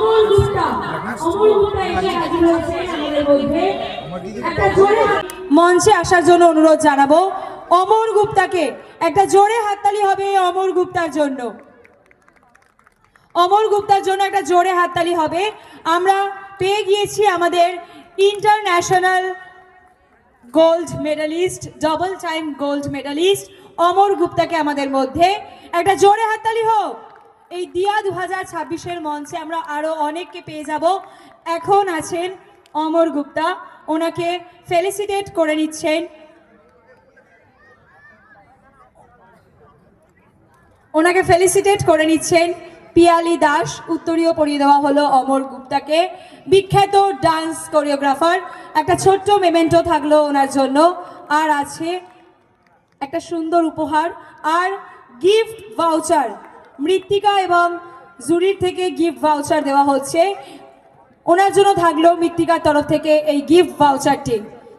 অমল গুপ্তা এসে হাজির হয়েছে আমাদের মধ্যে। একটা জোরে মঞ্চে আসার জন্য অনুরোধ জানাবো অমর গুপ্তাকে। একটা জোরে হাততালি হবে অমর গুপ্তার জন্য। অমর গুপ্তার জন্য একটা জোরে হাততালি হবে। আমরা পেয়ে গিয়েছি আমাদের international gold medalist, double time gold medalist Amar গুপ্তাকে আমাদের মধ্যে। একটা জোরে হাততালি হোক। এই দিয়া 2026-এর মঞ্চে আমরা আরো অনেককে পেয়ে যাব। এখন আছেন অমর গুপ্তা, ওনাকে ফেলিসিটেট করে নিচ্ছেন। ওনাকে ফেলিসিটেট করে নিচ্ছেন পিয়ালি দাস। উত্তরীয় পরিয়ে দেওয়া হলো অমর গুপ্তাকে, বিখ্যাত ডান্স কোরিওগ্রাফার। একটা ছোট্ট মেমেন্টো থাকলো ওনার জন্য, আর আছে একটা সুন্দর উপহার আর গিফট ভাউচার। মৃত্তিকা এবং জুরির থেকে গিফট ভাউচার দেওয়া হচ্ছে। ওনার জন্য থাকলো মৃত্তিকার তরফ থেকে এই গিফট ভাউচারটি।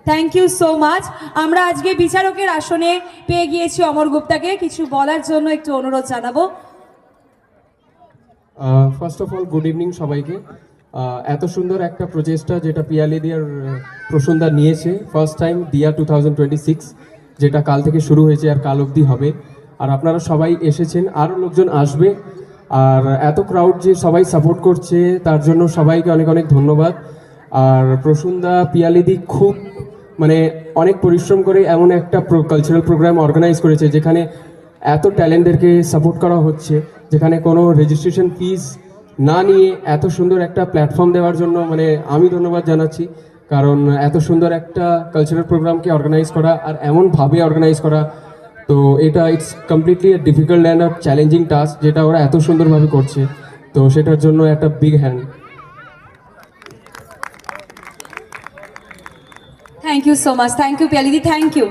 Thank you so much. আমরা আজকে বিচারকের আসনে পেয়ে গিয়েছি অমর গুপ্তাকে। কিছু বলার জন্য একটু অনুরোধ জানাবো। First of all good evening সবাইকে। এত সুন্দর একটা প্রচেষ্টা যেটা পিয়ালি দিয়ার প্রসন্দা নিয়েছে, ফার্স্ট টাইম দিয়া 2026, যেটা কাল থেকে শুরু হয়েছে আর কাল অবধি হবে। আর আপনারা সবাই এসেছেন, আরও লোকজন আসবে। আর এত ক্রাউড যে সবাই সাপোর্ট করছে তার জন্য সবাইকে অনেক অনেক ধন্যবাদ। আর প্রসন্দা পিয়ালিদি খুব অনেক পরিশ্রম করে এমন একটা কালচারাল প্রোগ্রাম অর্গানাইজ করেছে যেখানে এত ট্যালেন্টদেরকে সাপোর্ট করা হচ্ছে, যেখানে কোনো রেজিস্ট্রেশন ফিস না নিয়ে এত সুন্দর একটা প্ল্যাটফর্ম দেওয়ার জন্য আমি ধন্যবাদ জানাচ্ছি। কারণ এত সুন্দর একটা কালচারাল প্রোগ্রামকে অর্গানাইজ করা আর এমনভাবে অর্গানাইজ করা, তো এটা it's completely difficult and challenging task, যেটা ওরা এত সুন্দরভাবে করছে। তো সেটার জন্য একটা big hand. Thank you so much. Thank you পিয়ালিদি, থ্যাংক ইউ।